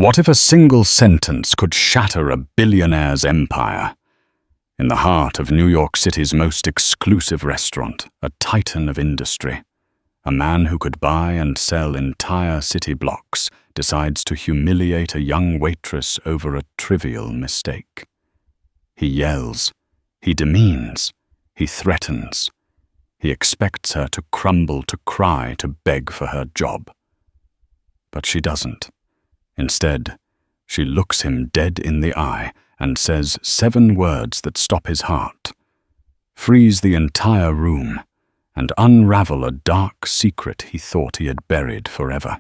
What if a single sentence could shatter a billionaire's empire? In the heart of New York City's most exclusive restaurant, a titan of industry, a man who could buy and sell entire city blocks decides to humiliate a young waitress over a trivial mistake. He yells, he demeans, he threatens. He expects her to crumble to cry to beg for her job. But she doesn't. Instead, she looks him dead in the eye and says 7 words that stop his heart, freeze the entire room, and unravel a dark secret he thought he had buried forever.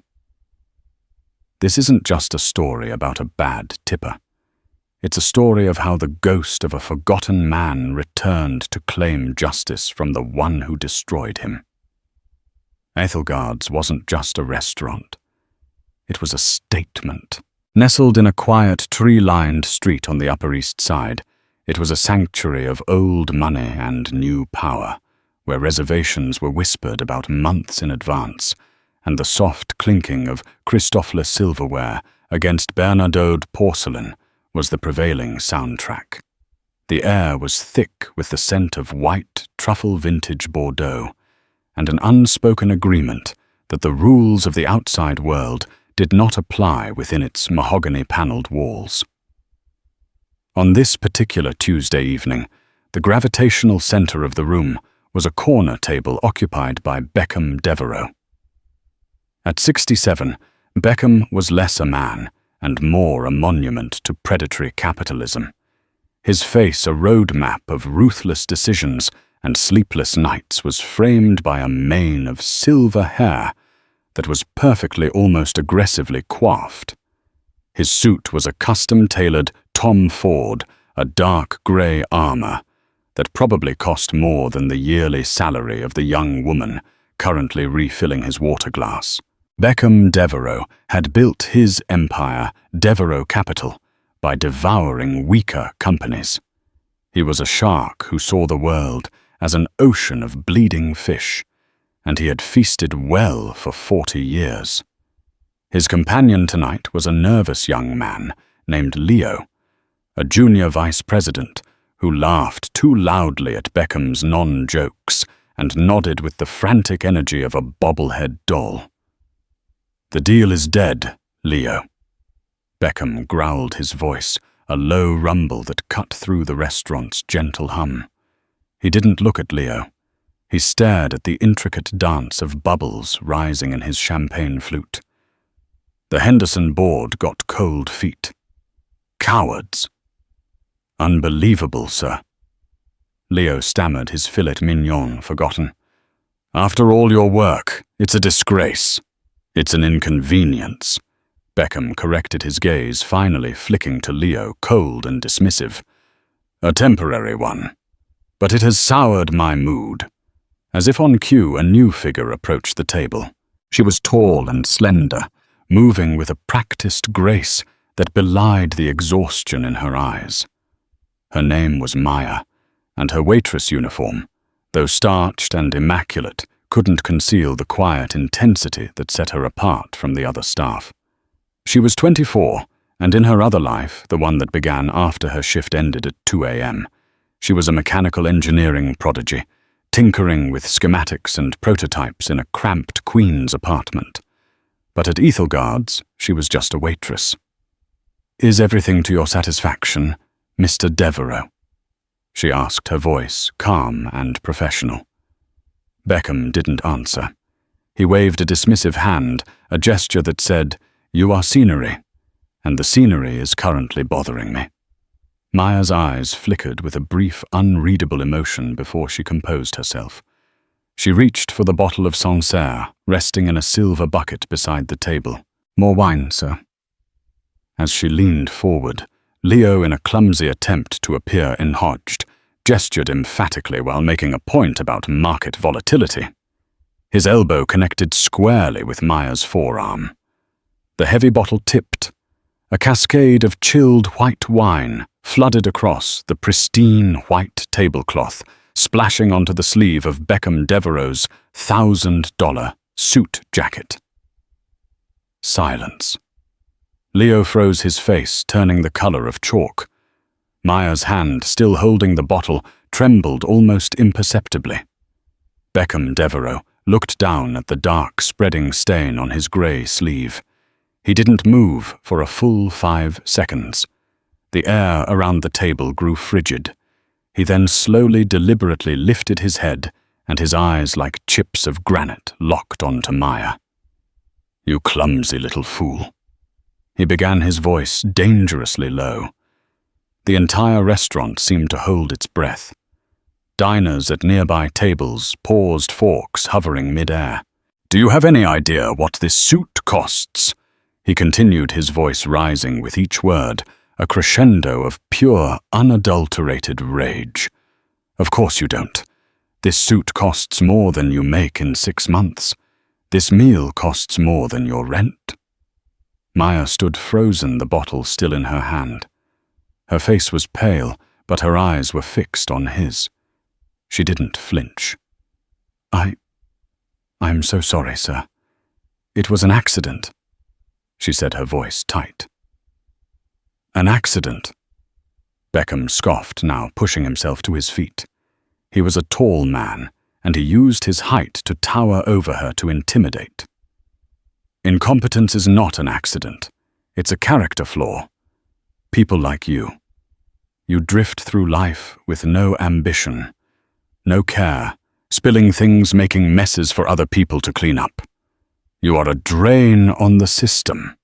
This isn't just a story about a bad tipper. It's a story of how the ghost of a forgotten man returned to claim justice from the one who destroyed him. Ethelgard's wasn't just a restaurant. It was a statement. Nestled in a quiet, tree-lined street on the Upper East Side, it was a sanctuary of old money and new power, where reservations were whispered about months in advance, and the soft clinking of Christofle silverware against Bernadotte porcelain was the prevailing soundtrack. The air was thick with the scent of white, truffle vintage Bordeaux, and an unspoken agreement that the rules of the outside world did not apply within its mahogany-paneled walls. On this particular Tuesday evening, the gravitational center of the room was a corner table occupied by Beckham Devereaux. At 67, Beckham was less a man and more a monument to predatory capitalism. His face a roadmap of ruthless decisions and sleepless nights was framed by a mane of silver hair that was perfectly, almost aggressively coiffed. His suit was a custom-tailored Tom Ford, a dark grey armor that probably cost more than the yearly salary of the young woman currently refilling his water glass. Beckham Devereaux had built his empire, Devereaux Capital, by devouring weaker companies. He was a shark who saw the world as an ocean of bleeding fish, and he had feasted well for 40 years. His companion tonight was a nervous young man named Leo, a junior vice president who laughed too loudly at Beckham's non-jokes and nodded with the frantic energy of a bobblehead doll. "The deal is dead, Leo." Beckham growled his voice, a low rumble that cut through the restaurant's gentle hum. He didn't look at Leo. He stared at the intricate dance of bubbles rising in his champagne flute. The Henderson board got cold feet. "Cowards." "Unbelievable, sir." Leo stammered, his filet mignon forgotten. "After all your work, it's a disgrace. It's an inconvenience." Beckham corrected his gaze, finally flicking to Leo, cold and dismissive. "A temporary one. But it has soured my mood." As if on cue, a new figure approached the table. She was tall and slender, moving with a practiced grace that belied the exhaustion in her eyes. Her name was Maya, and her waitress uniform, though starched and immaculate, couldn't conceal the quiet intensity that set her apart from the other staff. She was 24, and in her other life, the one that began after her shift ended at 2 a.m., she was a mechanical engineering prodigy, tinkering with schematics and prototypes in a cramped Queen's apartment. But at Ethelgard's, she was just a waitress. "Is everything to your satisfaction, Mr. Devereaux?" she asked, her voice calm and professional. Beckham didn't answer. He waved a dismissive hand, a gesture that said, "You are scenery, and the scenery is currently bothering me." Maya's eyes flickered with a brief, unreadable emotion before she composed herself. She reached for the bottle of Sancerre, resting in a silver bucket beside the table. "More wine, sir." As she leaned forward, Leo, in a clumsy attempt to appear enhodged, gestured emphatically while making a point about market volatility. His elbow connected squarely with Maya's forearm. The heavy bottle tipped. A cascade of chilled white wine flooded across the pristine white tablecloth, splashing onto the sleeve of Beckham Devereaux's $1,000 suit jacket. Silence. Leo froze his face, turning the color of chalk. Maya's hand, still holding the bottle, trembled almost imperceptibly. Beckham Devereaux looked down at the dark, spreading stain on his grey sleeve. He didn't move for a full 5 seconds. The air around the table grew frigid. He then slowly, deliberately lifted his head, and his eyes, like chips of granite, locked onto Maya. "You clumsy little fool." He began, his voice dangerously low. The entire restaurant seemed to hold its breath. Diners at nearby tables paused, forks hovering mid-air. "Do you have any idea what this suit costs?" He continued, his voice rising with each word, a crescendo of pure, unadulterated rage. "Of course you don't. This suit costs more than you make in 6 months. This meal costs more than your rent." Maya stood frozen, the bottle still in her hand. Her face was pale, but her eyes were fixed on his. She didn't flinch. I'm so sorry, sir. It was an accident," she said, her voice tight. "An accident?" Beckham scoffed, now pushing himself to his feet. He was a tall man, and he used his height to tower over her to intimidate. "Incompetence is not an accident. It's a character flaw. People like you. You drift through life with no ambition, no care, spilling things, making messes for other people to clean up. You are a drain on the system."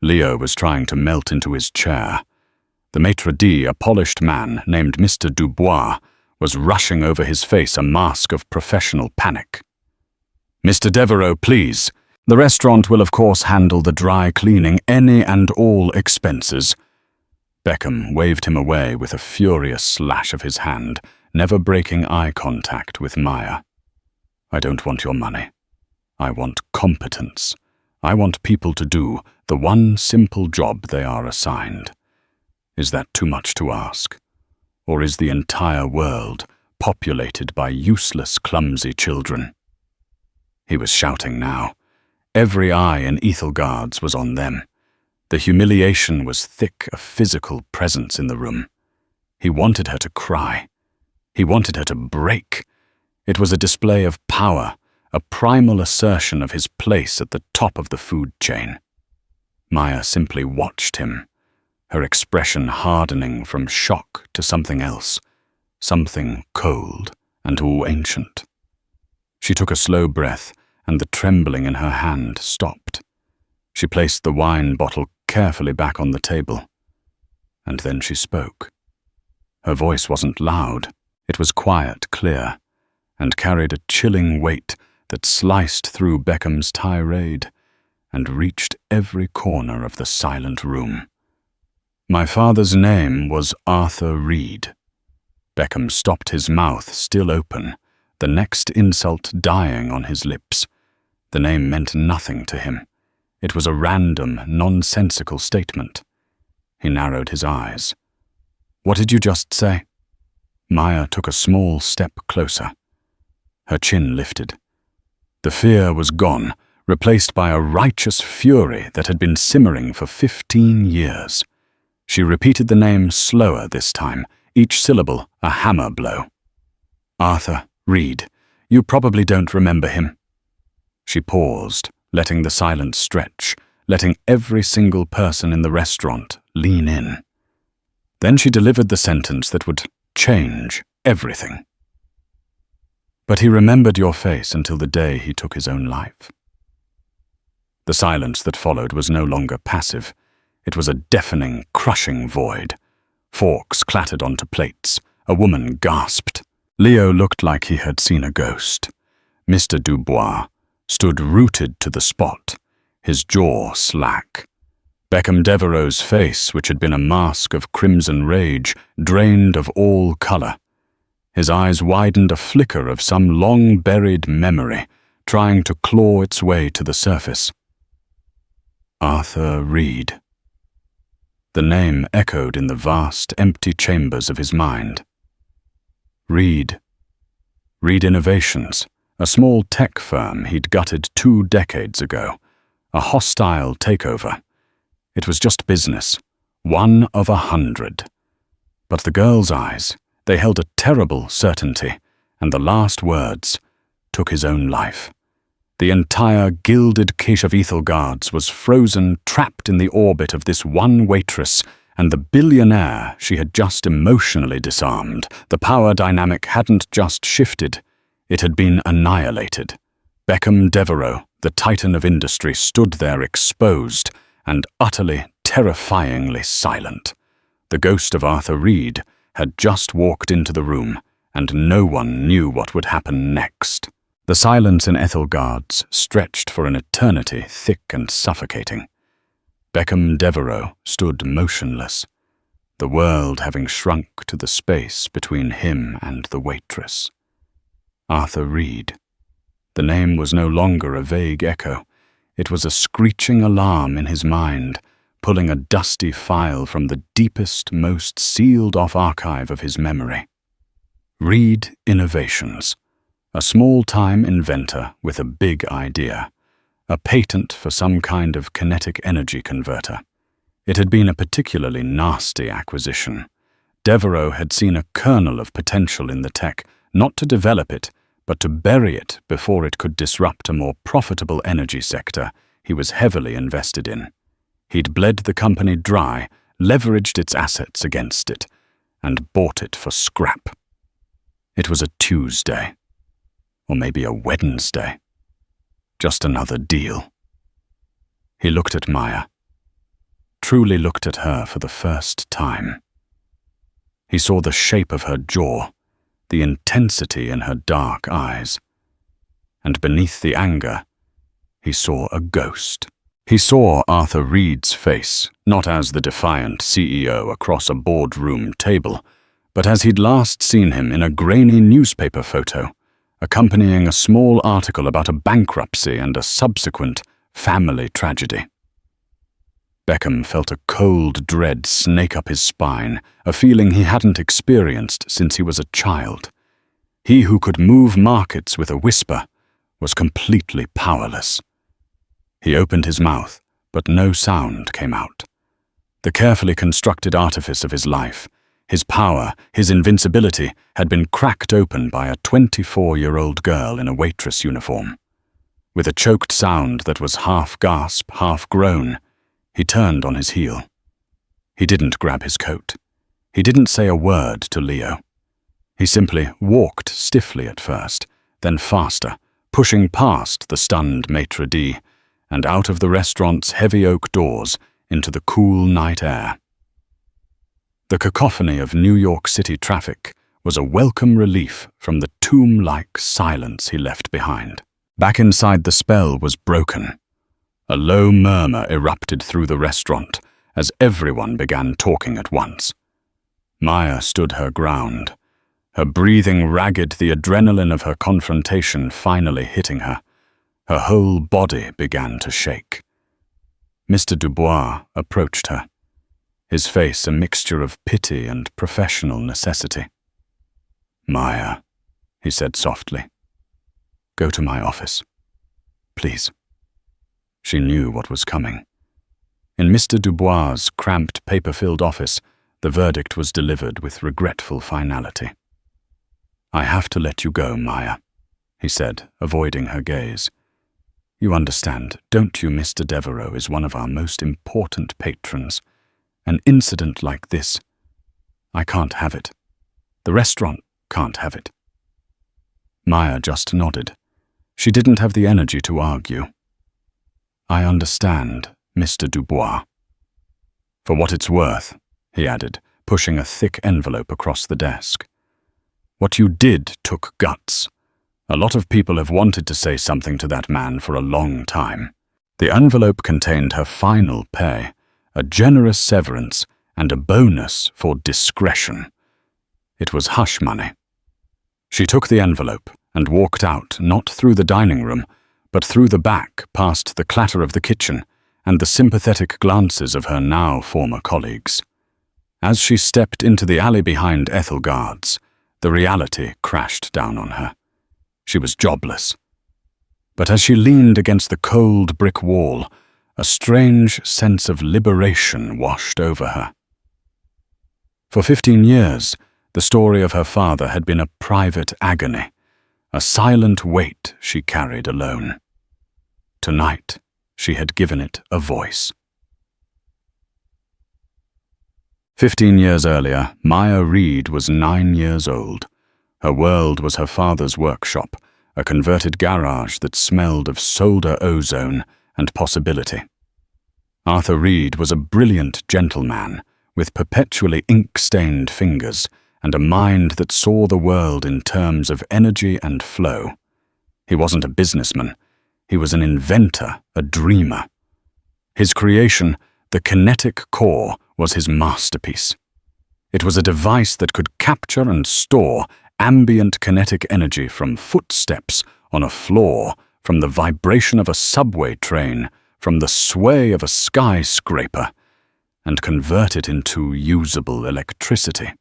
Leo was trying to melt into his chair. The maitre d', a polished man named Mr. Dubois, was rushing over his face, a mask of professional panic. "Mr. Devereaux, please. The restaurant will of course handle the dry cleaning, any and all expenses." Beckham waved him away with a furious slash of his hand, never breaking eye contact with Maya. "I don't want your money. I want competence. I want people to do the one simple job they are assigned. Is that too much to ask? Or is the entire world populated by useless, clumsy children?" He was shouting now. Every eye in Ethelgard's was on them. The humiliation was thick, a physical presence in the room. He wanted her to cry. He wanted her to break. It was a display of power, a primal assertion of his place at the top of the food chain. Maya simply watched him, her expression hardening from shock to something else, something cold and all ancient. She took a slow breath, and the trembling in her hand stopped. She placed the wine bottle carefully back on the table. And then she spoke. Her voice wasn't loud. It was quiet, clear, and carried a chilling weight that sliced through Beckham's tirade and reached every corner of the silent room. "My father's name was Arthur Reed." Beckham stopped, his mouth still open, the next insult dying on his lips. The name meant nothing to him. It was a random, nonsensical statement. He narrowed his eyes. "What did you just say?" Maya took a small step closer. Her chin lifted. The fear was gone, replaced by a righteous fury that had been simmering for 15 years. She repeated the name slower this time, each syllable a hammer blow. "Arthur Reed. You probably don't remember him." She paused, letting the silence stretch, letting every single person in the restaurant lean in. Then she delivered the sentence that would change everything. "But he remembered your face until the day he took his own life." The silence that followed was no longer passive. It was a deafening, crushing void. Forks clattered onto plates. A woman gasped. Leo looked like he had seen a ghost. Mr. Dubois stood rooted to the spot, his jaw slack. Beckham Devereaux's face, which had been a mask of crimson rage, drained of all color. His eyes widened, a flicker of some long-buried memory, trying to claw its way to the surface. Arthur Reed. The name echoed in the vast, empty chambers of his mind. Reed Innovations, a small tech firm he'd gutted 2 decades ago, a hostile takeover. It was just business, 1 of 100. But the girl's eyes, they held a terrible certainty, and the last words took his own life. The entire gilded quiche of Ethel Guards was frozen, trapped in the orbit of this one waitress, and the billionaire she had just emotionally disarmed. The power dynamic hadn't just shifted, it had been annihilated. Beckham Devereaux, the titan of industry, stood there exposed and utterly, terrifyingly silent. The ghost of Arthur Reed had just walked into the room, and no one knew what would happen next. The silence in Ethel Guards stretched for an eternity, thick and suffocating. Beckham Devereaux stood motionless, the world having shrunk to the space between him and the waitress. Arthur Reed. The name was no longer a vague echo. It was a screeching alarm in his mind, pulling a dusty file from the deepest, most sealed-off archive of his memory. Reed Innovations. A small-time inventor with a big idea. A patent for some kind of kinetic energy converter. It had been a particularly nasty acquisition. Devereaux had seen a kernel of potential in the tech, not to develop it, but to bury it before it could disrupt a more profitable energy sector he was heavily invested in. He'd bled the company dry, leveraged its assets against it, and bought it for scrap. It was a Tuesday. Or maybe a Wednesday. Just another deal. He looked at Maya. Truly looked at her for the first time. He saw the shape of her jaw, the intensity in her dark eyes. And beneath the anger, he saw a ghost. He saw Arthur Reed's face, not as the defiant CEO across a boardroom table, but as he'd last seen him in a grainy newspaper photo, accompanying a small article about a bankruptcy and a subsequent family tragedy. Beckham felt a cold dread snake up his spine, a feeling he hadn't experienced since he was a child. He who could move markets with a whisper was completely powerless. He opened his mouth, but no sound came out. The carefully constructed artifice of his life, his power, his invincibility, had been cracked open by a 24-year-old girl in a waitress uniform. With a choked sound that was half gasp, half groan, he turned on his heel. He didn't grab his coat. He didn't say a word to Leo. He simply walked stiffly at first, then faster, pushing past the stunned maitre d' and out of the restaurant's heavy oak doors into the cool night air. The cacophony of New York City traffic was a welcome relief from the tomb-like silence he left behind. Back inside, the spell was broken. A low murmur erupted through the restaurant as everyone began talking at once. Maya stood her ground, her breathing ragged, the adrenaline of her confrontation finally hitting her. Her whole body began to shake. Mr. Dubois approached her, his face a mixture of pity and professional necessity. "Maya," he said softly, "go to my office. Please." She knew what was coming. In Mr. Dubois' cramped, paper-filled office, the verdict was delivered with regretful finality. "I have to let you go, Maya," he said, avoiding her gaze. "You understand, don't you, Mr. Devereaux is one of our most important patrons. An incident like this, I can't have it. The restaurant can't have it." Maya just nodded. She didn't have the energy to argue. "I understand, Mr. Dubois." "For what it's worth," he added, pushing a thick envelope across the desk. "What you did took guts. A lot of people have wanted to say something to that man for a long time." The envelope contained her final pay, a generous severance, and a bonus for discretion. It was hush money. She took the envelope and walked out, not through the dining room, but through the back, past the clatter of the kitchen and the sympathetic glances of her now former colleagues. As she stepped into the alley behind Ethel Guards, the reality crashed down on her. She was jobless. But as she leaned against the cold brick wall, a strange sense of liberation washed over her. For 15 years, the story of her father had been a private agony, a silent weight she carried alone. Tonight, she had given it a voice. 15 years earlier, Maya Reed was 9 years old. Her world was her father's workshop, a converted garage that smelled of solder ozone and possibility. Arthur Reed was a brilliant gentleman with perpetually ink-stained fingers and a mind that saw the world in terms of energy and flow. He wasn't a businessman. He was an inventor, a dreamer. His creation, the kinetic core, was his masterpiece. It was a device that could capture and store ambient kinetic energy from footsteps on a floor, from the vibration of a subway train, from the sway of a skyscraper, and convert it into usable electricity.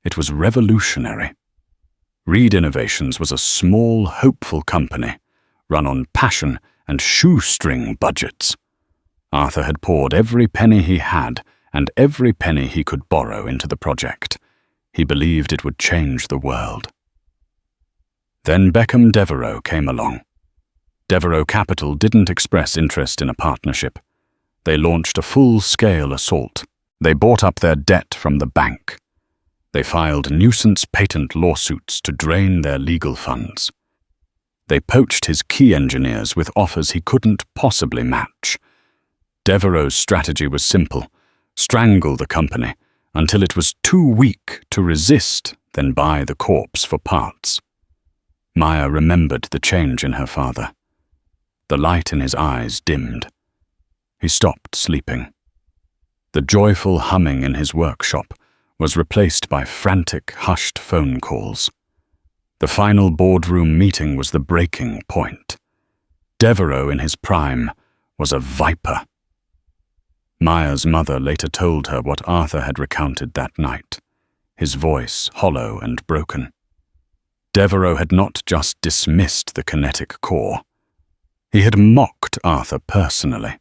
It was revolutionary. Reed Innovations was a small, hopeful company, run on passion and shoestring budgets. Arthur had poured every penny he had and every penny he could borrow into the project. He believed it would change the world. Then Beckham Devereaux came along. Devereaux Capital didn't express interest in a partnership. They launched a full-scale assault. They bought up their debt from the bank. They filed nuisance patent lawsuits to drain their legal funds. They poached his key engineers with offers he couldn't possibly match. Devereaux's strategy was simple: strangle the company until it was too weak to resist, then buy the corpse for parts. Maya remembered the change in her father. The light in his eyes dimmed. He stopped sleeping. The joyful humming in his workshop was replaced by frantic, hushed phone calls. The final boardroom meeting was the breaking point. Devereaux, in his prime, was a viper. Maya's mother later told her what Arthur had recounted that night, his voice hollow and broken. Devereaux had not just dismissed the kinetic core. He had mocked Arthur personally.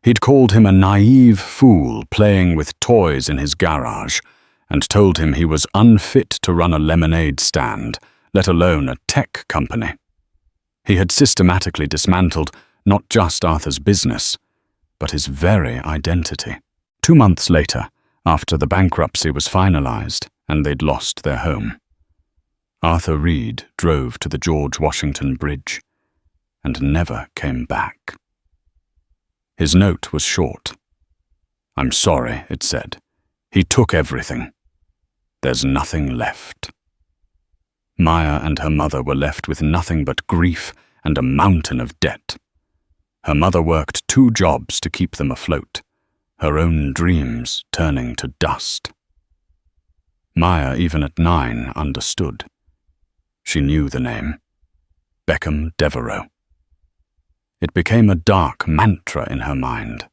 He'd called him a naive fool playing with toys in his garage and told him he was unfit to run a lemonade stand, let alone a tech company. He had systematically dismantled not just Arthur's business, but his very identity. 2 months later, after the bankruptcy was finalized and they'd lost their home, Arthur Reed drove to the George Washington Bridge and never came back. His note was short. "I'm sorry," it said. "He took everything. There's nothing left." Maya and her mother were left with nothing but grief and a mountain of debt. Her mother worked 2 jobs to keep them afloat, her own dreams turning to dust. Maya, even at 9, understood. She knew the name: Beckham Devereaux. It became a dark mantra in her mind.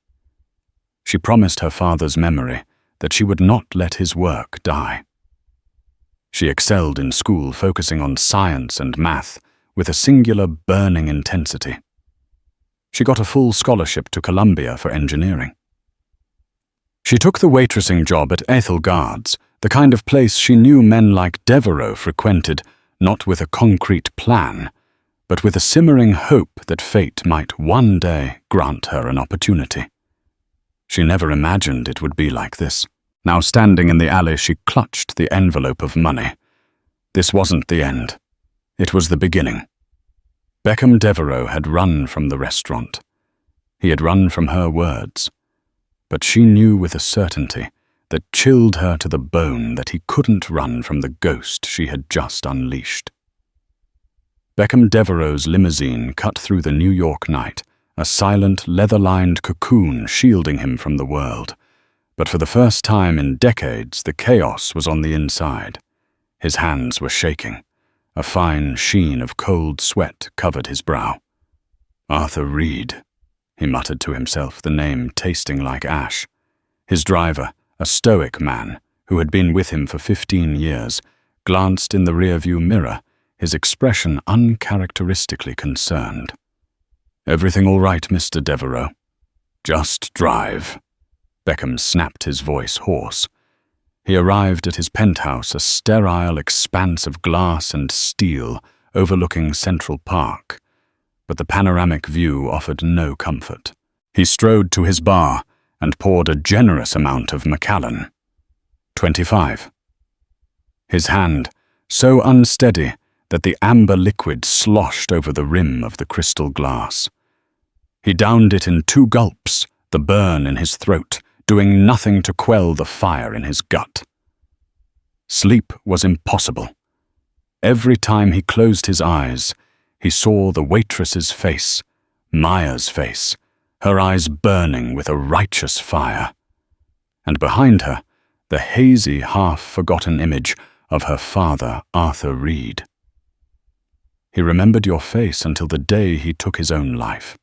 She promised her father's memory that she would not let his work die. She excelled in school, focusing on science and math with a singular burning intensity. She got a full scholarship to Columbia for engineering. She took the waitressing job at Ethel Gard's, the kind of place she knew men like Devereaux frequented, not with a concrete plan, but with a simmering hope that fate might one day grant her an opportunity. She never imagined it would be like this. Now standing in the alley, she clutched the envelope of money. This wasn't the end. It was the beginning. Beckham Devereaux had run from the restaurant. He had run from her words. But she knew with a certainty that chilled her to the bone that he couldn't run from the ghost she had just unleashed. Beckham Devereaux's limousine cut through the New York night, a silent, leather-lined cocoon shielding him from the world. But for the first time in decades, the chaos was on the inside. His hands were shaking. A fine sheen of cold sweat covered his brow. "Arthur Reed," he muttered to himself, the name tasting like ash. His driver, a stoic man who had been with him for 15 years, glanced in the rearview mirror, his expression uncharacteristically concerned. "Everything all right, Mr. Devereaux?" Just drive. Beckham snapped his voice hoarse. He arrived at his penthouse, a sterile expanse of glass and steel overlooking Central Park, but the panoramic view offered no comfort. He strode to his bar and poured a generous amount of Macallan. 25. His hand, so unsteady that the amber liquid sloshed over the rim of the crystal glass. He downed it in 2 gulps, the burn in his throat doing nothing to quell the fire in his gut. Sleep was impossible. Every time he closed his eyes, he saw the waitress's face, Maya's face, her eyes burning with a righteous fire. And behind her, the hazy, half-forgotten image of her father, Arthur Reed. He remembered your face until the day he took his own life.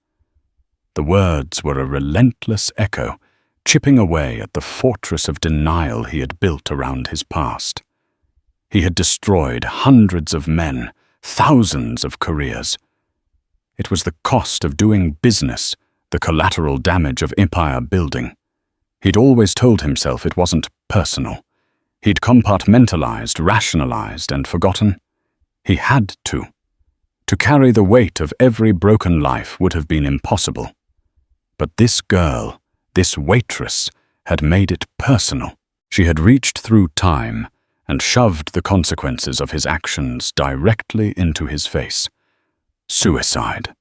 The words were a relentless echo, chipping away at the fortress of denial he had built around his past. He had destroyed hundreds of men, thousands of careers. It was the cost of doing business, the collateral damage of empire building. He'd always told himself it wasn't personal. He'd compartmentalized, rationalized, and forgotten. He had to. To carry the weight of every broken life would have been impossible. But this girl, this waitress, had made it personal. She had reached through time and shoved the consequences of his actions directly into his face. Suicide.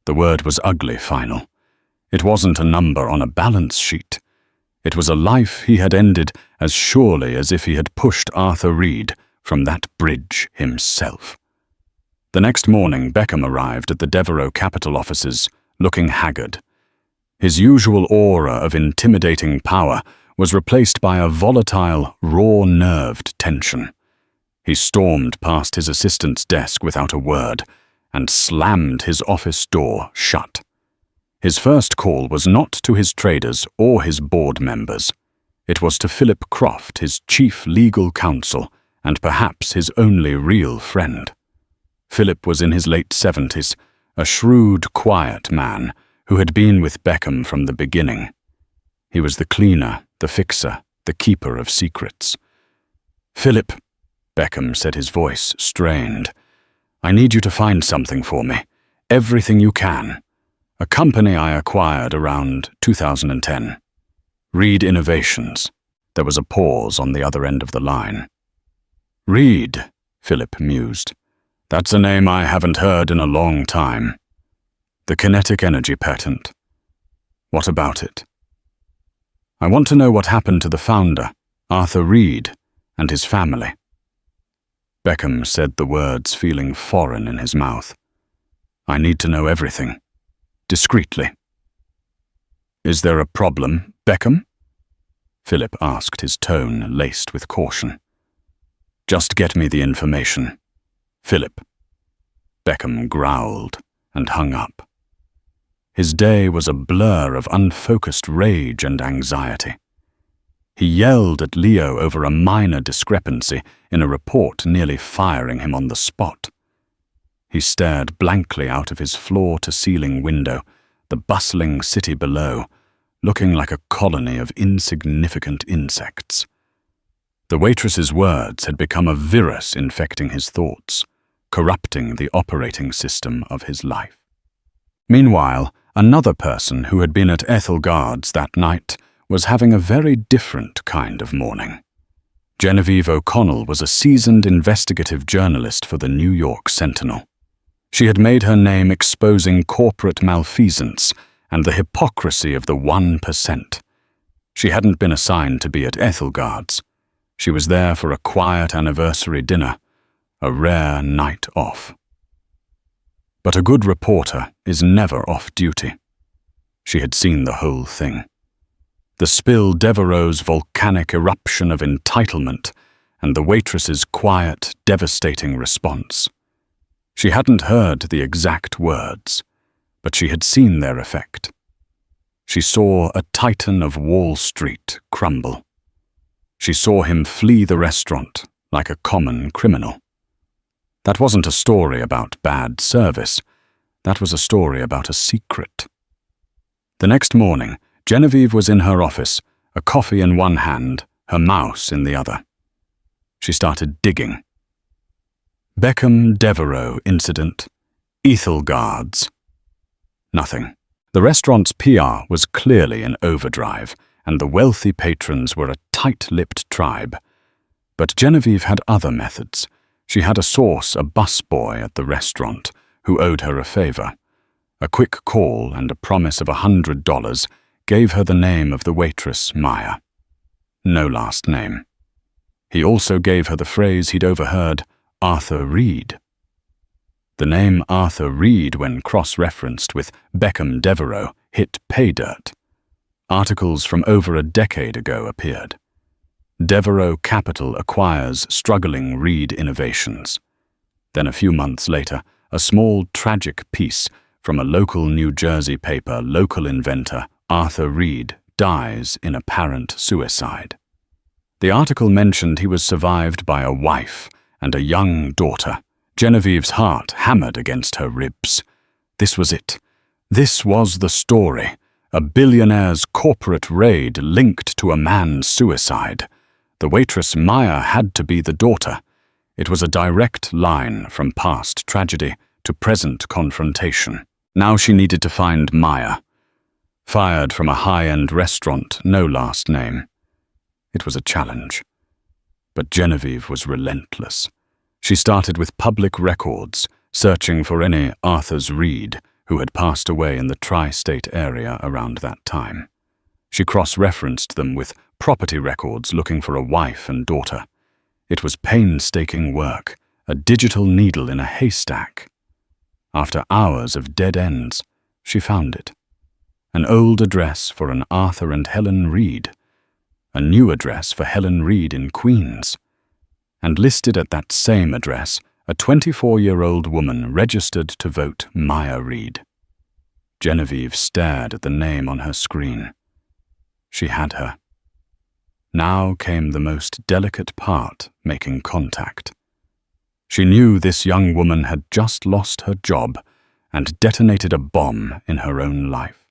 The word was ugly, final. It wasn't a number on a balance sheet. It was a life he had ended as surely as if he had pushed Arthur Reed from that bridge himself. The next morning, Beckham arrived at the Devereaux capital offices, looking haggard. His usual aura of intimidating power was replaced by a volatile, raw-nerved tension. He stormed past his assistant's desk without a word and slammed his office door shut. His first call was not to his traders or his board members. It was to Philip Croft, his chief legal counsel, and perhaps his only real friend. Philip was in his late 70s, a shrewd, quiet man who had been with Beckham from the beginning. He was the cleaner, the fixer, the keeper of secrets. "Philip," Beckham said, his voice strained, "I need you to find something for me. Everything you can. A company I acquired around 2010. Reed Innovations." There was a pause on the other end of the line. "Reed," Philip mused. "That's a name I haven't heard in a long time. The kinetic energy patent. What about it?" "I want to know what happened to the founder, Arthur Reed, and his family." Beckham said the words feeling foreign in his mouth. "I need to know everything. Discreetly." "Is there a problem, Beckham?" Philip asked, his tone laced with caution. "Just get me the information, Philip." Beckham growled and hung up. His day was a blur of unfocused rage and anxiety. He yelled at Leo over a minor discrepancy in a report, nearly firing him on the spot. He stared blankly out of his floor-to-ceiling window, the bustling city below, looking like a colony of insignificant insects. The waitress's words had become a virus infecting his thoughts, corrupting the operating system of his life. Meanwhile, another person who had been at Ethelgard's that night was having a very different kind of morning. Genevieve O'Connell was a seasoned investigative journalist for the New York Sentinel. She had made her name exposing corporate malfeasance and the hypocrisy of the 1%. She hadn't been assigned to be at Ethelgard's. She was there for a quiet anniversary dinner, a rare night off. But a good reporter is never off duty. She had seen the whole thing. The spill Devereaux's volcanic eruption of entitlement and the waitress's quiet, devastating response. She hadn't heard the exact words, but she had seen their effect. She saw a titan of Wall Street crumble. She saw him flee the restaurant like a common criminal. That wasn't a story about bad service. That was a story about a secret. The next morning, Genevieve was in her office, a coffee in one hand, her mouse in the other. She started digging. Beckham Devereaux incident. Ethel guards. Nothing. The restaurant's PR was clearly in overdrive, and the wealthy patrons were a tight-lipped tribe. But Genevieve had other methods. She had a source, a busboy at the restaurant, who owed her a favor. A quick call and a promise of $100 gave her the name of the waitress, Maya. No last name. He also gave her the phrase he'd overheard, Arthur Reed. The name Arthur Reed, when cross-referenced with Beckham Devereaux, hit pay dirt. Articles from over a decade ago appeared. Devereaux Capital acquires struggling Reed innovations. Then a few months later, a small tragic piece from a local New Jersey paper, local inventor Arthur Reed dies in apparent suicide. The article mentioned he was survived by a wife and a young daughter. Genevieve's heart hammered against her ribs. This was it. This was the story. A billionaire's corporate raid linked to a man's suicide. The waitress Maya had to be the daughter. It was a direct line from past tragedy to present confrontation. Now she needed to find Maya. Fired from a high-end restaurant, no last name. It was a challenge. But Genevieve was relentless. She started with public records, searching for any Arthurs Reed who had passed away in the tri-state area around that time. She cross-referenced them with property records looking for a wife and daughter. It was painstaking work, a digital needle in a haystack. After hours of dead ends, she found it. An old address for an Arthur and Helen Reed. A new address for Helen Reed in Queens. And listed at that same address, a 24-year-old woman registered to vote Maya Reed. Genevieve stared at the name on her screen. She had her. Now came the most delicate part, making contact. She knew this young woman had just lost her job and detonated a bomb in her own life.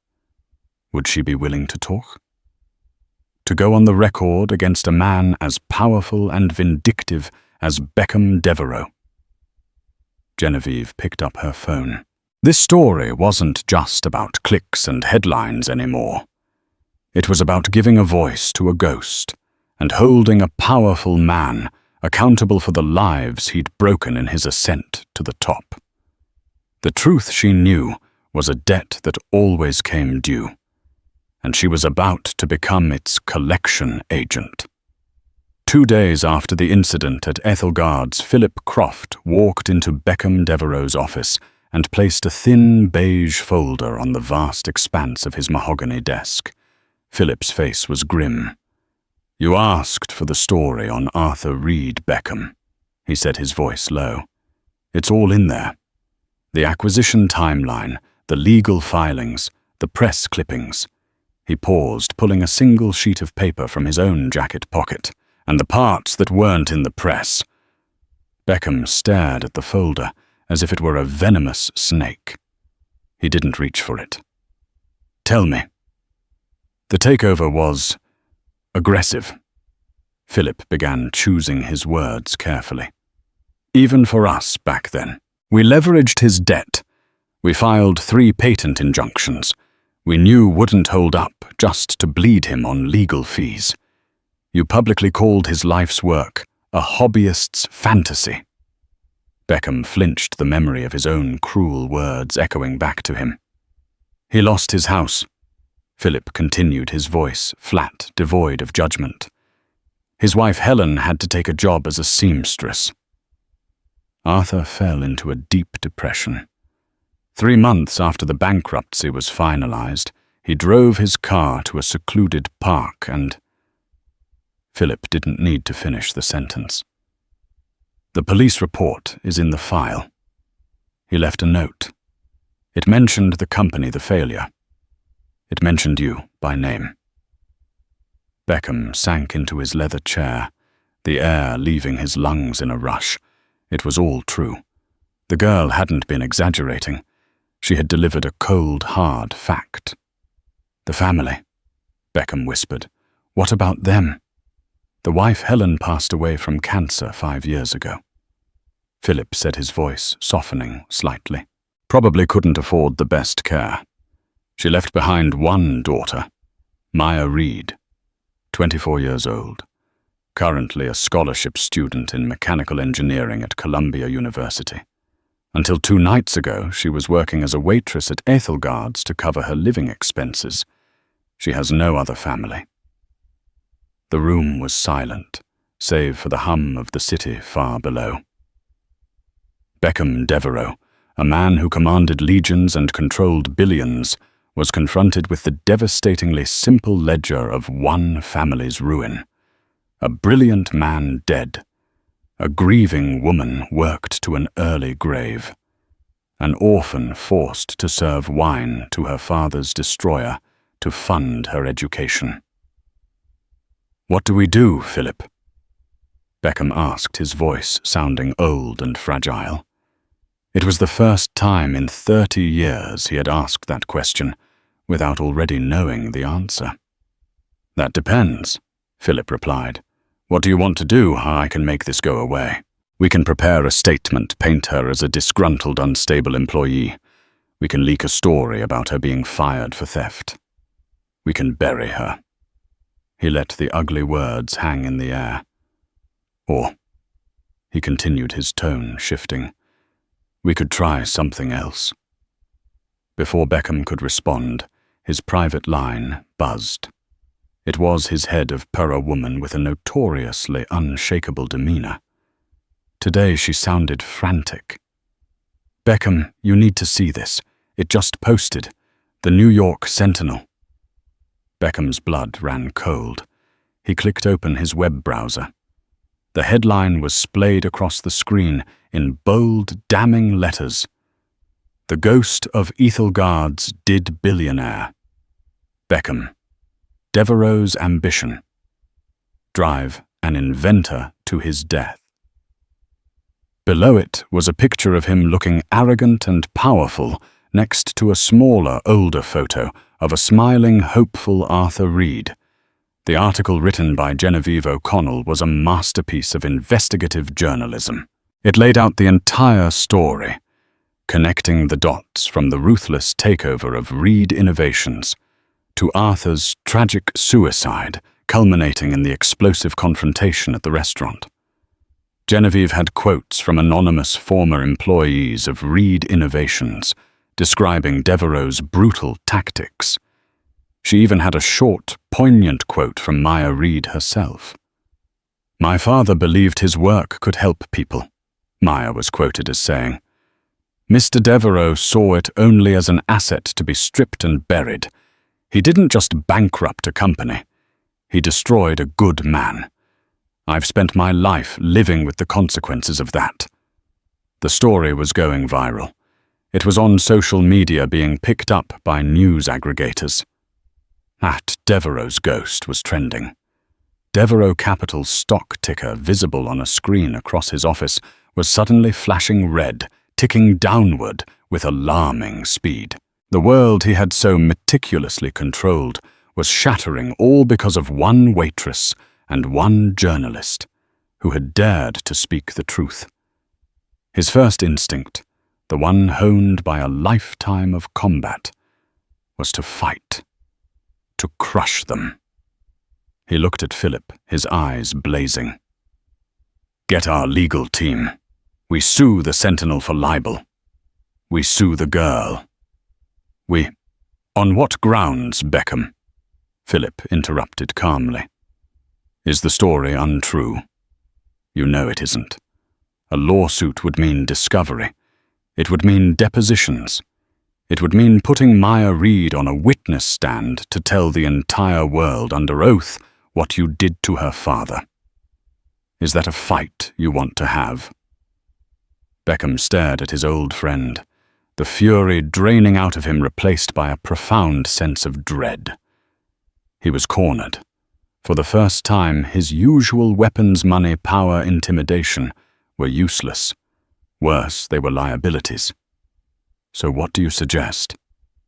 Would she be willing to talk? To go on the record against a man as powerful and vindictive as Beckham Devereaux. Genevieve picked up her phone. This story wasn't just about clicks and headlines anymore. It was about giving a voice to a ghost and holding a powerful man accountable for the lives he'd broken in his ascent to the top. The truth, she knew, was a debt that always came due, and she was about to become its collection agent. 2 days after the incident at Ethelgard's, Philip Croft walked into Beckham Devereaux's office and placed a thin beige folder on the vast expanse of his mahogany desk. Philip's face was grim. "You asked for the story on Arthur Reed, Beckham," he said, his voice low. "It's all in there. The acquisition timeline, the legal filings, the press clippings." He paused, pulling a single sheet of paper from his own jacket pocket, and the parts that weren't in the press. Beckham stared at the folder as if it were a venomous snake. He didn't reach for it. "Tell me." "The takeover was aggressive." Philip began choosing his words carefully. "Even for us back then. We leveraged his debt. We filed 3 patent injunctions. We knew wouldn't hold up, just to bleed him on legal fees. You publicly called his life's work a hobbyist's fantasy." Beckham flinched, the memory of his own cruel words echoing back to him. "He lost his house." Philip continued, his voice flat, devoid of judgment. "His wife Helen had to take a job as a seamstress." Arthur fell into a deep depression. 3 months after the bankruptcy was finalized, he drove his car to a secluded park and... Philip didn't need to finish the sentence. "The police report is in the file." He left a note. It mentioned the company, the failure. It mentioned you by name. Beckham sank into his leather chair, the air leaving his lungs in a rush. It was all true. The girl hadn't been exaggerating. She had delivered a cold, hard fact. "The family," Beckham whispered. "What about them?" "The wife Helen passed away from cancer 5 years ago." Philip said, his voice softening slightly. "Probably couldn't afford the best care. She left behind one daughter, Maya Reed, 24 years old, currently a scholarship student in mechanical engineering at Columbia University. Until 2 nights ago, she was working as a waitress at Ethelgard's to cover her living expenses. She has no other family." The room was silent, save for the hum of the city far below. Beckham Devereaux, a man who commanded legions and controlled billions, was confronted with the devastatingly simple ledger of one family's ruin. A brilliant man dead. A grieving woman worked to an early grave. An orphan forced to serve wine to her father's destroyer to fund her education. "What do we do, Philip?" Beckham asked, his voice sounding old and fragile. It was the first time in 30 years he had asked that question without already knowing the answer. "That depends," Philip replied. "What do you want to do? How I can make this go away? We can prepare a statement, paint her as a disgruntled, unstable employee. We can leak a story about her being fired for theft. We can bury her." He let the ugly words hang in the air. "Or," he continued, his tone shifting, "we could try something else." Before Beckham could respond, his private line buzzed. It was his head of Pura woman with a notoriously unshakable demeanor. Today she sounded frantic. "Beckham, you need to see this. It just posted. The New York Sentinel." Beckham's blood ran cold. He clicked open his web browser. The headline was splayed across the screen in bold, damning letters. "The ghost of Ethelgard's did billionaire. Beckham. Devereaux's ambition. Drive an inventor to his death." Below it was a picture of him looking arrogant and powerful next to a smaller, older photo of a smiling, hopeful Arthur Reed. The article written by Genevieve O'Connell was a masterpiece of investigative journalism. It laid out the entire story, connecting the dots from the ruthless takeover of Reed Innovations to Arthur's tragic suicide, culminating in the explosive confrontation at the restaurant. Genevieve had quotes from anonymous former employees of Reed Innovations, describing Devereaux's brutal tactics. She even had a short, poignant quote from Maya Reed herself. "My father believed his work could help people," Maya was quoted as saying. "Mr. Devereaux saw it only as an asset to be stripped and buried. He didn't just bankrupt a company. He destroyed a good man. I've spent my life living with the consequences of that." The story was going viral. It was on social media, being picked up by news aggregators. At Devereaux's ghost was trending. Devereaux Capital's stock ticker, visible on a screen across his office, was suddenly flashing red, ticking downward with alarming speed. The world he had so meticulously controlled was shattering, all because of one waitress and one journalist who had dared to speak the truth. His first instinct, the one honed by a lifetime of combat, was to fight, to crush them. He looked at Philip, his eyes blazing. "Get our legal team. We sue the Sentinel for libel. We sue the girl. We—" "On what grounds, Beckham?" Philip interrupted calmly. "Is the story untrue? You know it isn't. A lawsuit would mean discovery. It would mean depositions. It would mean putting Maya Reed on a witness stand to tell the entire world under oath what you did to her father. Is that a fight you want to have?" Beckham stared at his old friend, the fury draining out of him replaced by a profound sense of dread. He was cornered. For the first time, his usual weapons, money, power, intimidation were useless. Worse, they were liabilities. "So what do you suggest?"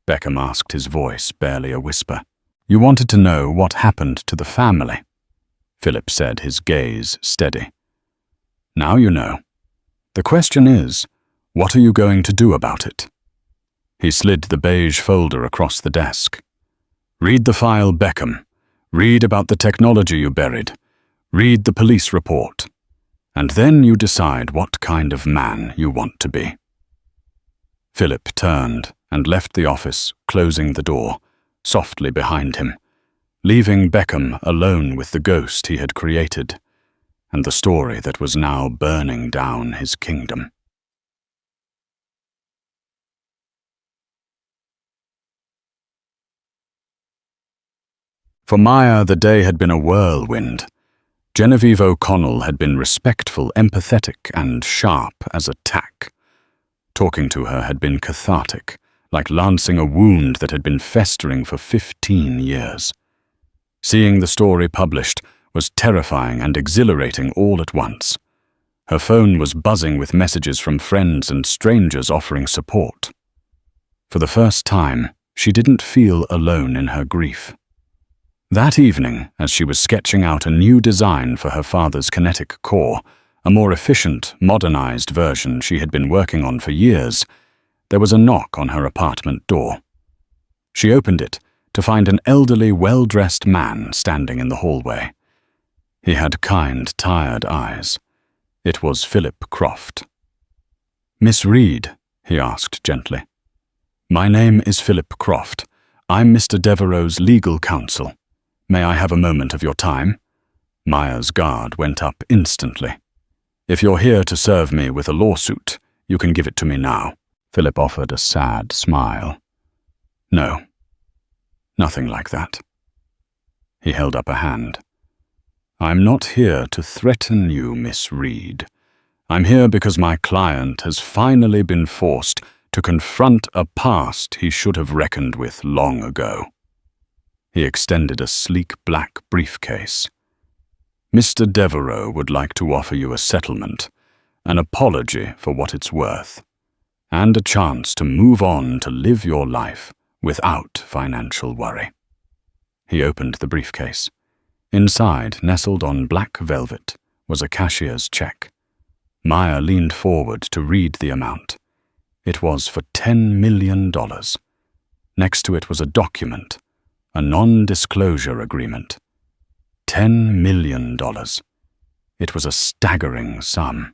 Beckham asked, his voice barely a whisper. You wanted to know what happened to the family, Philip said, his gaze steady. Now you know. The question is, what are you going to do about it? He slid the beige folder across the desk. Read the file, Beckham. Read about the technology you buried. Read the police report. And then you decide what kind of man you want to be. Philip turned and left the office, closing the door softly behind him, leaving Beckham alone with the ghost he had created and the story that was now burning down his kingdom. For Maya, the day had been a whirlwind. Genevieve O'Connell had been respectful, empathetic, and sharp as a tack. Talking to her had been cathartic, like lancing a wound that had been festering for 15 years. Seeing the story published was terrifying and exhilarating all at once. Her phone was buzzing with messages from friends and strangers offering support. For the first time, she didn't feel alone in her grief. That evening, as she was sketching out a new design for her father's kinetic core, a more efficient, modernized version she had been working on for years, there was a knock on her apartment door. She opened it to find an elderly, well-dressed man standing in the hallway. He had kind, tired eyes. It was Philip Croft. "Miss Reed?" he asked gently. "My name is Philip Croft. I'm Mr. Devereaux's legal counsel. May I have a moment of your time?" Maya's guard went up instantly. "If you're here to serve me with a lawsuit, you can give it to me now." Philip offered a sad smile. "No, nothing like that." He held up a hand. "I'm not here to threaten you, Miss Reed. I'm here because my client has finally been forced to confront a past he should have reckoned with long ago." He extended a sleek black briefcase. "Mr. Devereaux would like to offer you a settlement, an apology for what it's worth, and a chance to move on to live your life without financial worry." He opened the briefcase. Inside, nestled on black velvet, was a cashier's check. Maya leaned forward to read the amount. It was for $10 million. Next to it was a document, a non-disclosure agreement. $10 million. It was a staggering sum.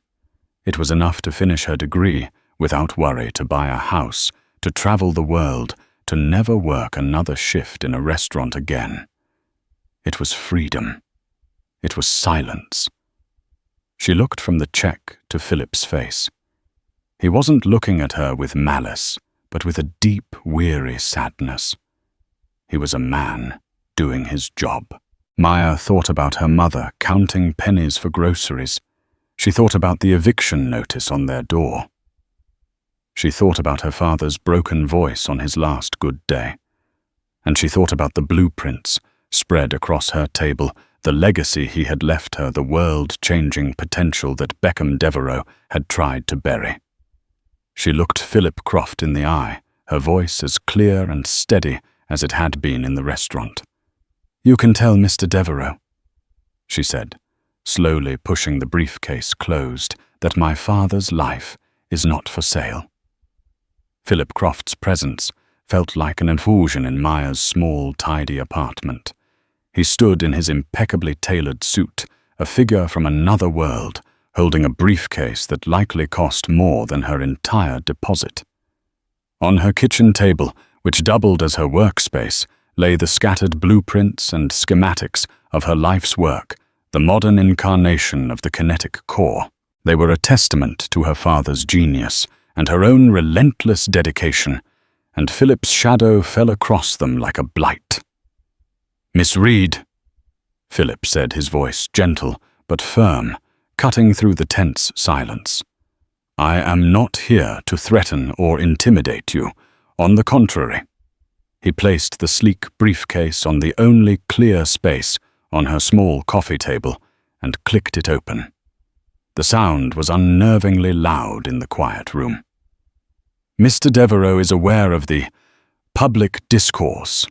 It was enough to finish her degree, without worry, to buy a house, to travel the world, to never work another shift in a restaurant again. It was freedom. It was silence. She looked from the check to Philip's face. He wasn't looking at her with malice, but with a deep, weary sadness. He was a man doing his job. Maya thought about her mother counting pennies for groceries. She thought about the eviction notice on their door. She thought about her father's broken voice on his last good day. And she thought about the blueprints spread across her table, the legacy he had left her, the world-changing potential that Beckham Devereaux had tried to bury. She looked Philip Croft in the eye, her voice as clear and steady as it had been in the restaurant. "You can tell Mr. Devereaux," she said, slowly pushing the briefcase closed, "that my father's life is not for sale." Philip Croft's presence felt like an intrusion in Maya's small, tidy apartment. He stood in his impeccably tailored suit, a figure from another world, holding a briefcase that likely cost more than her entire deposit. On her kitchen table, which doubled as her workspace, lay the scattered blueprints and schematics of her life's work, the modern incarnation of the kinetic core. They were a testament to her father's genius and her own relentless dedication, and Philip's shadow fell across them like a blight. "Miss Reed," Philip said, his voice gentle but firm, cutting through the tense silence. "I am not here to threaten or intimidate you. On the contrary." He placed the sleek briefcase on the only clear space on her small coffee table and clicked it open. The sound was unnervingly loud in the quiet room. "Mr. Devereaux is aware of the Public discourse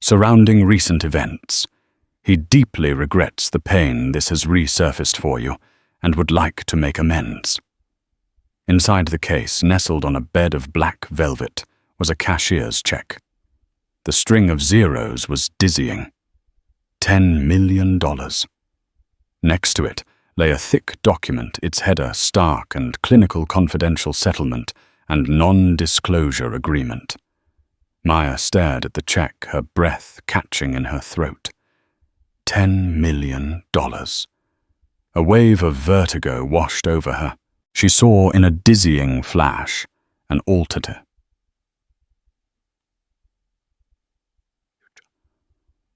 surrounding recent events. He deeply regrets the pain this has resurfaced for you and would like to make amends. Inside the case, nestled on a bed of black velvet, was a cashier's check. The string of zeros was dizzying. $10 million. Next to it lay a thick document, its header stark and clinical confidential settlement and non-disclosure agreement. Maya stared at the check, her breath catching in her throat. $10 million. A wave of vertigo washed over her. She saw in a dizzying flash an altar.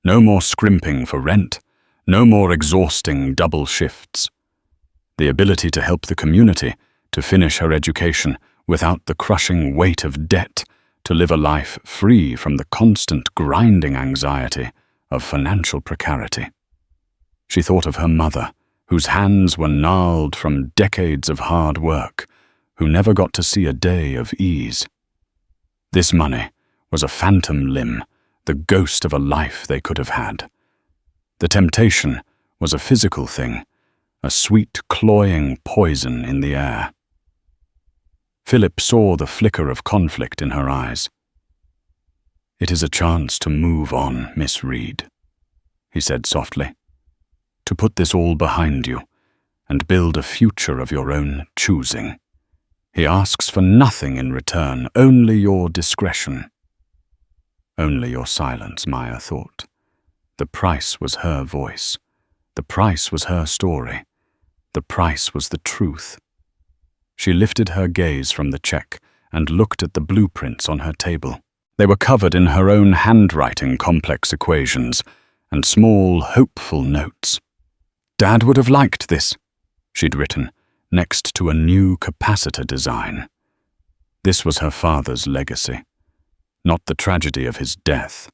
No more scrimping for rent, no more exhausting double shifts. The ability to help the community, to finish her education without the crushing weight of debt, to live a life free from the constant grinding anxiety of financial precarity. She thought of her mother, whose hands were gnarled from decades of hard work, who never got to see a day of ease. This money was a phantom limb, the ghost of a life they could have had. The temptation was a physical thing, a sweet, cloying poison in the air. Philip saw the flicker of conflict in her eyes. "It is a chance to move on, Miss Reed," he said softly. "To put this all behind you and build a future of your own choosing. He asks for nothing in return, only your discretion." Only your silence, Maya thought. The price was her voice. The price was her story. The price was the truth. She lifted her gaze from the check and looked at the blueprints on her table. They were covered in her own handwriting, complex equations and small, hopeful notes. "Dad would have liked this," she'd written, next to a new capacitor design. This was her father's legacy. Not the tragedy of his death,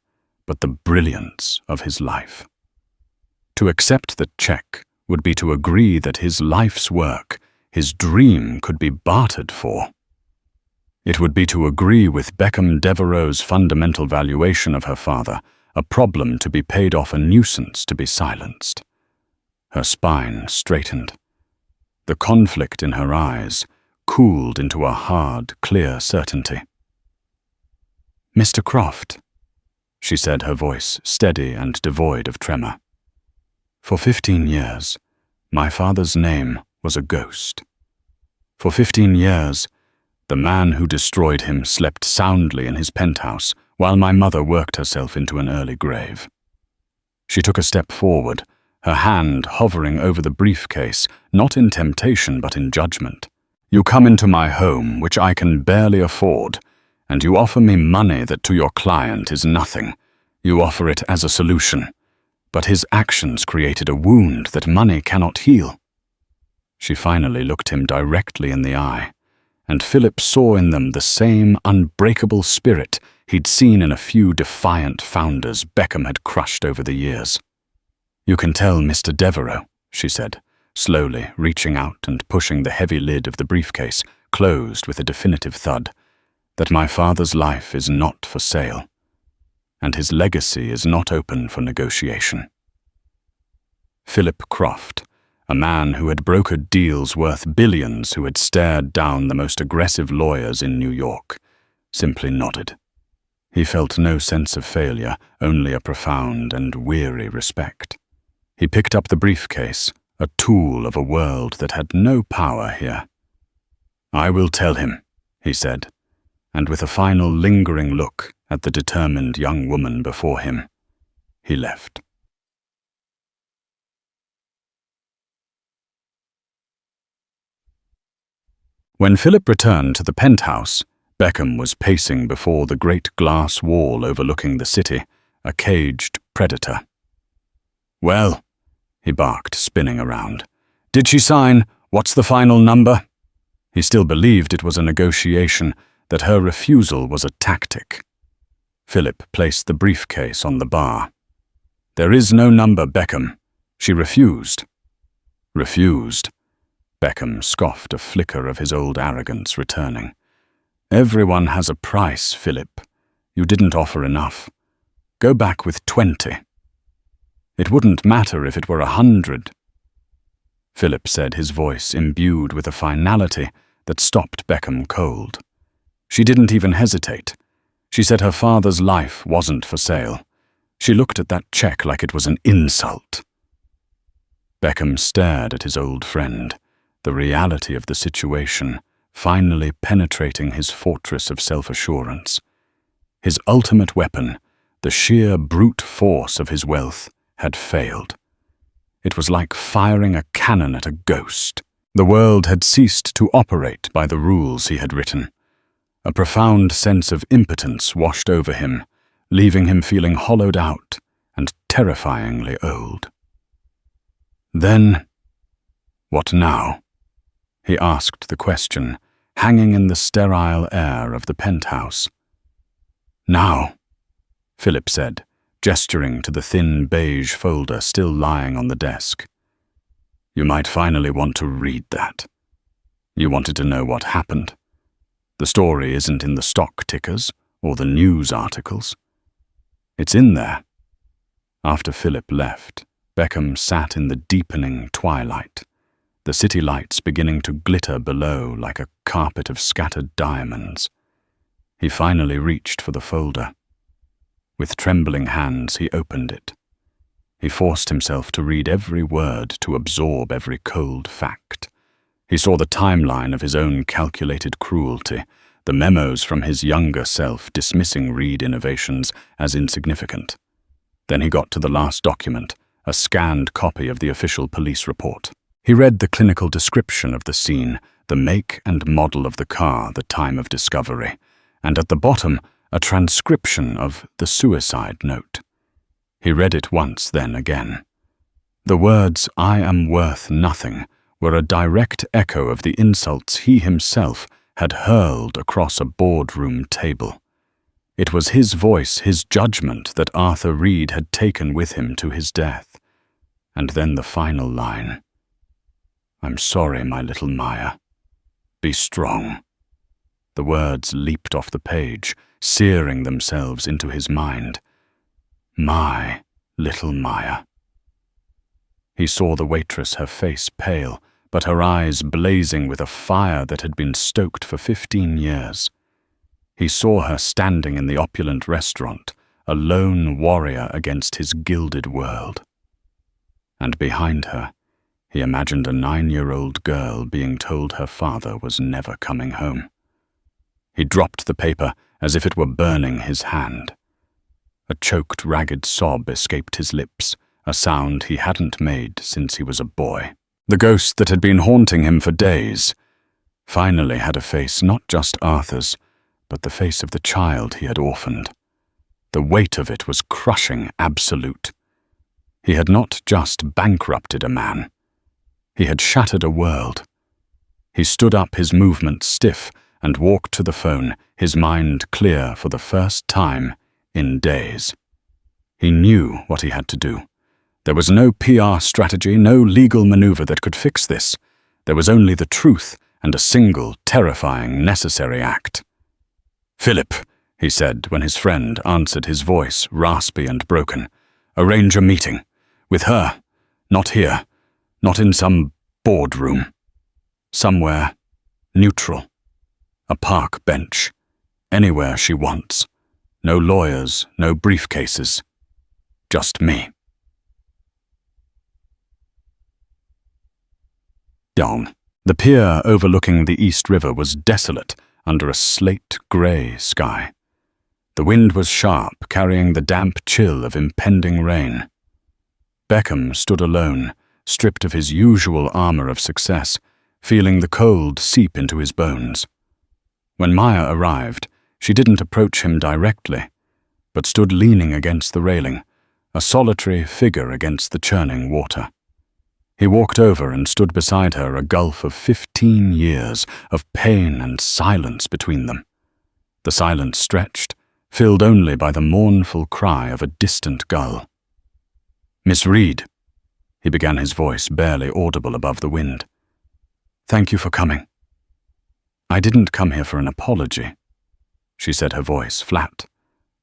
but the brilliance of his life. To accept the check would be to agree that his life's work, his dream, could be bartered for. It would be to agree with Beckham Devereaux's fundamental valuation of her father, a problem to be paid off, a nuisance to be silenced. Her spine straightened. The conflict in her eyes cooled into a hard, clear certainty. "Mr. Croft," she said, her voice steady and devoid of tremor. "For 15 years, my father's name was a ghost. For 15 years, the man who destroyed him slept soundly in his penthouse while my mother worked herself into an early grave." She took a step forward, her hand hovering over the briefcase, not in temptation but in judgment. "You come into my home, which I can barely afford, and you offer me money that to your client is nothing. You offer it as a solution, but his actions created a wound that money cannot heal." She finally looked him directly in the eye, and Philip saw in them the same unbreakable spirit he'd seen in a few defiant founders Beckham had crushed over the years. "You can tell Mr. Devereaux," she said, slowly reaching out and pushing the heavy lid of the briefcase closed with a definitive thud, "that my father's life is not for sale, and his legacy is not open for negotiation." Philip Croft, a man who had brokered deals worth billions, who had stared down the most aggressive lawyers in New York, simply nodded. He felt no sense of failure, only a profound and weary respect. He picked up the briefcase, a tool of a world that had no power here. "I will tell him," he said, and with a final lingering look at the determined young woman before him, he left. When Philip returned to the penthouse, Beckham was pacing before the great glass wall overlooking the city, a caged predator. "Well," he barked, spinning around. "Did she sign? What's the final number?" He still believed it was a negotiation, that her refusal was a tactic. Philip placed the briefcase on the bar. "There is no number, Beckham. She refused." "Refused?" Beckham scoffed, a flicker of his old arrogance returning. "Everyone has a price, Philip. You didn't offer enough. Go back with 20. It wouldn't matter if it were 100. Philip said, his voice imbued with a finality that stopped Beckham cold. She didn't even hesitate. She said her father's life wasn't for sale. She looked at that check like it was an insult. Beckham stared at his old friend, the reality of the situation finally penetrating his fortress of self-assurance. His ultimate weapon, the sheer brute force of his wealth, had failed. It was like firing a cannon at a ghost. The world had ceased to operate by the rules he had written. A profound sense of impotence washed over him, leaving him feeling hollowed out and terrifyingly old. Then, what now? He asked the question, hanging in the sterile air of the penthouse. Now, Philip said, gesturing to the thin beige folder still lying on the desk. You might finally want to read that. You wanted to know what happened. The story isn't in the stock tickers or the news articles. It's in there. After Philip left, Beckham sat in the deepening twilight, the city lights beginning to glitter below like a carpet of scattered diamonds. He finally reached for the folder. With trembling hands, he opened it. He forced himself to read every word, to absorb every cold fact. He saw the timeline of his own calculated cruelty, the memos from his younger self dismissing Reed innovations as insignificant. Then he got to the last document, a scanned copy of the official police report. He read the clinical description of the scene, the make and model of the car, the time of discovery, and at the bottom, a transcription of the suicide note. He read it once, then again. The words, "I am worth nothing," were a direct echo of the insults he himself had hurled across a boardroom table. It was his voice, his judgment, that Arthur Reed had taken with him to his death. And then the final line. "I'm sorry, my little Maya. Be strong." The words leaped off the page, searing themselves into his mind. My little Maya. He saw the waitress, her face pale, but her eyes blazing with a fire that had been stoked for 15 years. He saw her standing in the opulent restaurant, a lone warrior against his gilded world. And behind her, he imagined a 9-year-old girl being told her father was never coming home. He dropped the paper as if it were burning his hand. A choked, ragged sob escaped his lips, a sound he hadn't made since he was a boy. The ghost that had been haunting him for days finally had a face not just Arthur's, but the face of the child he had orphaned. The weight of it was crushing, absolute. He had not just bankrupted a man. He had shattered a world. He stood up, his movements stiff, and walked to the phone, his mind clear for the first time in days. He knew what he had to do. There was no PR strategy, no legal maneuver that could fix this. There was only the truth and a single, terrifying, necessary act. "Philip," he said when his friend answered, his voice raspy and broken. "Arrange a meeting. With her. Not here. Not in some boardroom. Somewhere neutral. A park bench. Anywhere she wants. No lawyers, no briefcases. Just me." Dawn. The pier overlooking the East River was desolate under a slate-grey sky. The wind was sharp, carrying the damp chill of impending rain. Beckham stood alone, stripped of his usual armor of success, feeling the cold seep into his bones. When Maya arrived, she didn't approach him directly, but stood leaning against the railing, a solitary figure against the churning water. He walked over and stood beside her, a gulf of 15 years of pain and silence between them. The silence stretched, filled only by the mournful cry of a distant gull. "Miss Reed," he began, his voice barely audible above the wind. "Thank you for coming." "I didn't come here for an apology," she said, her voice flat.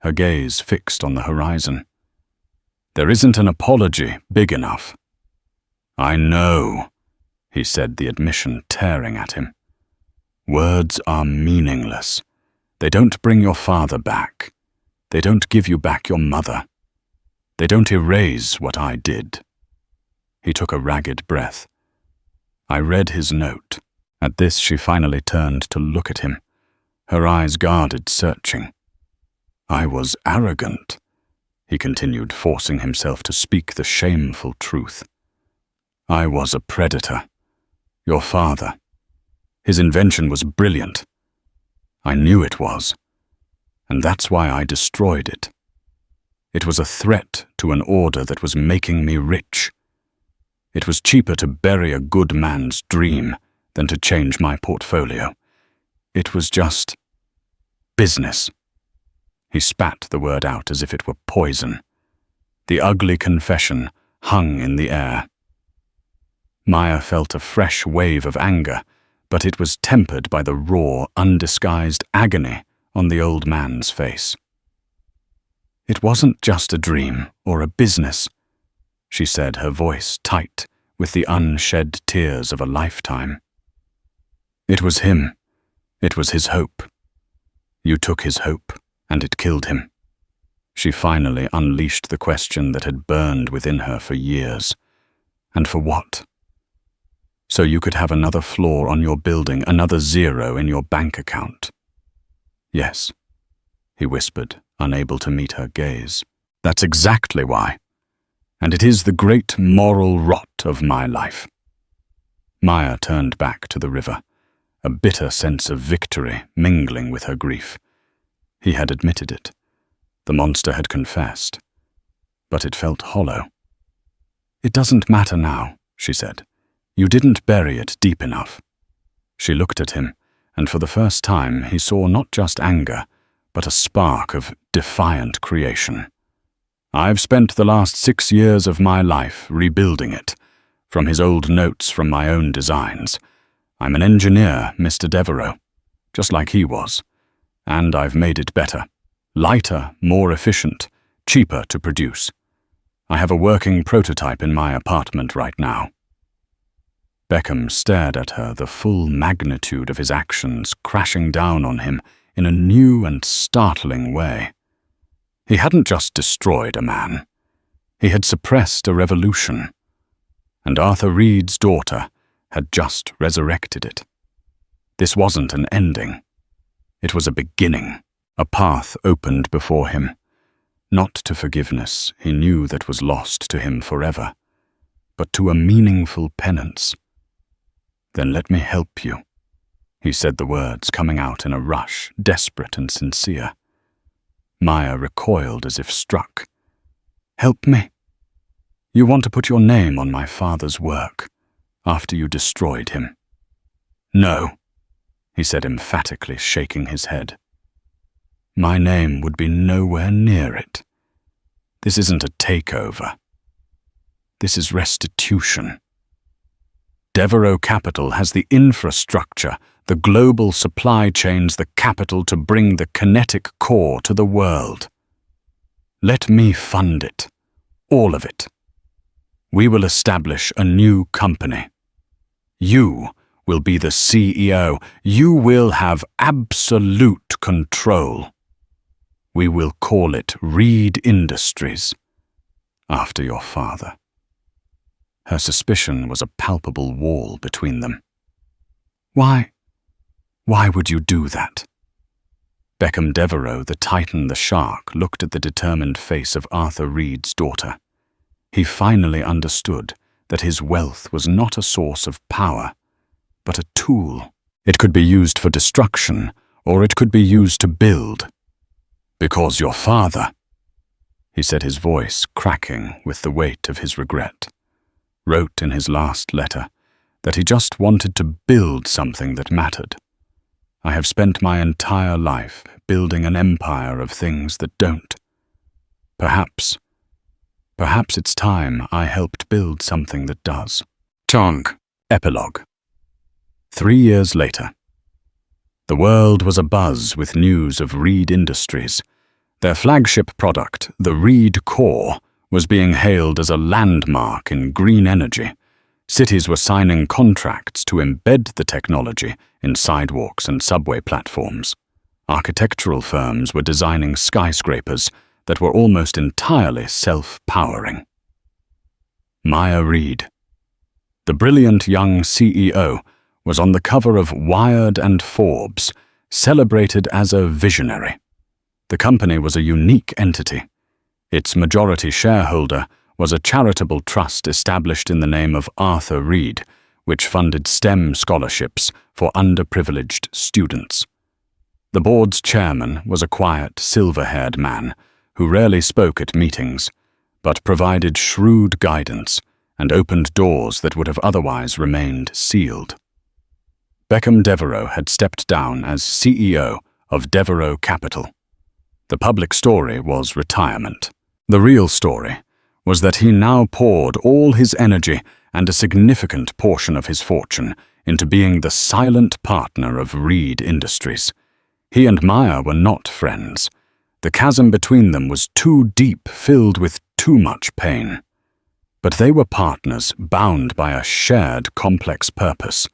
her gaze fixed on the horizon. "There isn't an apology big enough." "I know," he said, the admission tearing at him. "Words are meaningless. They don't bring your father back. They don't give you back your mother. They don't erase what I did." He took a ragged breath. I read his note. At this, she finally turned to look at him, her eyes guarded, searching. "I was arrogant," he continued, forcing himself to speak the shameful truth. "I was a predator. Your father. His invention was brilliant. I knew it was, and that's why I destroyed it. It was a threat to an order that was making me rich. It was cheaper to bury a good man's dream than to change my portfolio. It was just business." He spat the word out as if it were poison. The ugly confession hung in the air. Maya felt a fresh wave of anger, but it was tempered by the raw, undisguised agony on the old man's face. "It wasn't just a dream or a business," she said, her voice tight with the unshed tears of a lifetime. "It was him. It was his hope. You took his hope, and it killed him." She finally unleashed the question that had burned within her for years. "And for what?" "So you could have another floor on your building, another zero in your bank account." "Yes," he whispered, unable to meet her gaze. "That's exactly why. And it is the great moral rot of my life." Maya turned back to the river, a bitter sense of victory mingling with her grief. He had admitted it. The monster had confessed. But it felt hollow. "It doesn't matter now," she said. "You didn't bury it deep enough." She looked at him, and for the first time he saw not just anger, but a spark of defiant creation. "I've spent the last 6 years of my life rebuilding it, from his old notes from my own designs. I'm an engineer, Mr. Devereaux, just like he was. And I've made it better. Lighter, more efficient, cheaper to produce. I have a working prototype in my apartment right now." Beckham stared at her, the full magnitude of his actions crashing down on him in a new and startling way. He hadn't just destroyed a man. He had suppressed a revolution. And Arthur Reed's daughter had just resurrected it. This wasn't an ending. It was a beginning. A path opened before him. Not to forgiveness, he knew that was lost to him forever, but to a meaningful penance. "Then let me help you," he said, the words coming out in a rush, desperate and sincere. Maya recoiled as if struck. "Help me? You want to put your name on my father's work, after you destroyed him?" "No," he said emphatically, shaking his head. "My name would be nowhere near it. This isn't a takeover. This is restitution. Devereaux Capital has the infrastructure, the global supply chains, the capital to bring the kinetic core to the world. Let me fund it, all of it. We will establish a new company. You will be the CEO. You will have absolute control. We will call it Reed Industries, after your father." Her suspicion was a palpable wall between them. Why would you do that?" Beckham Devereaux, the titan, the shark, looked at the determined face of Arthur Reed's daughter. He finally understood that his wealth was not a source of power, but a tool. It could be used for destruction, or it could be used to build. "Because your father," he said, his voice cracking with the weight of his regret, wrote in his last letter that he just wanted to build something that mattered. "I have spent my entire life building an empire of things that don't. Perhaps it's time I helped build something that does." Chong. Epilogue. 3 years later. The world was abuzz with news of Reed Industries. Their flagship product, the Reed Core, was being hailed as a landmark in green energy. Cities were signing contracts to embed the technology in sidewalks and subway platforms. Architectural firms were designing skyscrapers that were almost entirely self-powering. Maya Reed. The brilliant young CEO was on the cover of Wired and Forbes, celebrated as a visionary. The company was a unique entity. Its majority shareholder was a charitable trust established in the name of Arthur Reed, which funded STEM scholarships for underprivileged students. The board's chairman was a quiet, silver-haired man who rarely spoke at meetings, but provided shrewd guidance and opened doors that would have otherwise remained sealed. Beckham Devereaux had stepped down as CEO of Devereaux Capital. The public story was retirement. The real story was that he now poured all his energy and a significant portion of his fortune into being the silent partner of Reed Industries. He and Maya were not friends. The chasm between them was too deep, filled with too much pain. But they were partners bound by a shared, complex purpose.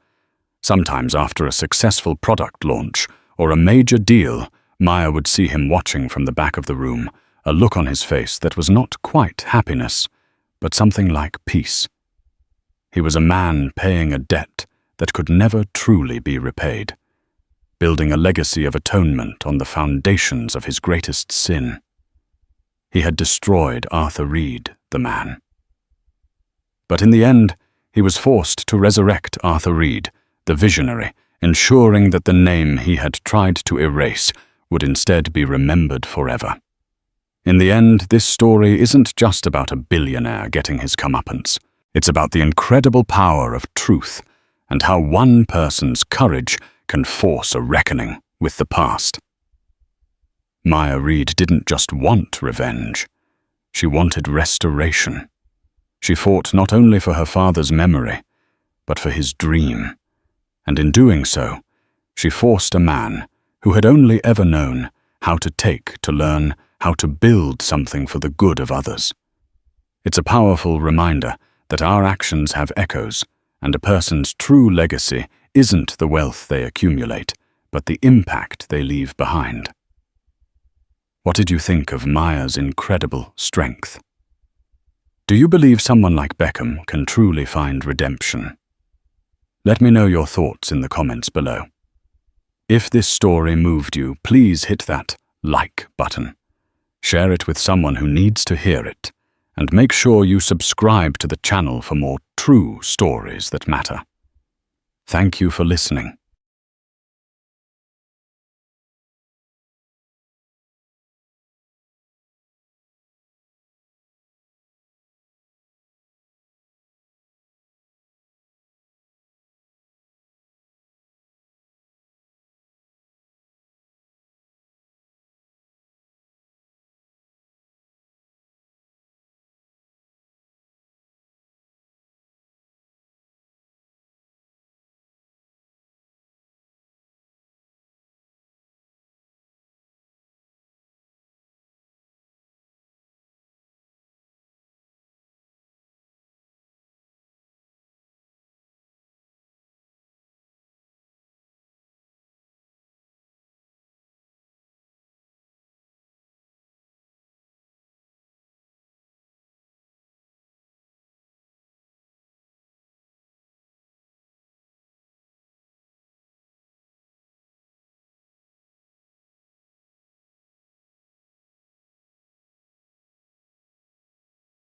Sometimes after a successful product launch or a major deal, Maya would see him watching from the back of the room, a look on his face that was not quite happiness, but something like peace. He was a man paying a debt that could never truly be repaid, building a legacy of atonement on the foundations of his greatest sin. He had destroyed Arthur Reed, the man. But in the end, he was forced to resurrect Arthur Reed, the visionary, ensuring that the name he had tried to erase would instead be remembered forever. In the end, this story isn't just about a billionaire getting his comeuppance. It's about the incredible power of truth and how one person's courage can force a reckoning with the past. Maya Reed didn't just want revenge. She wanted restoration. She fought not only for her father's memory, but for his dream. And in doing so, she forced a man who had only ever known how to take to learn how to build something for the good of others. It's a powerful reminder that our actions have echoes, and a person's true legacy isn't the wealth they accumulate, but the impact they leave behind. What did you think of Maya's incredible strength? Do you believe someone like Beckham can truly find redemption? Let me know your thoughts in the comments below. If this story moved you, please hit that like button. Share it with someone who needs to hear it, and make sure you subscribe to the channel for more true stories that matter. Thank you for listening.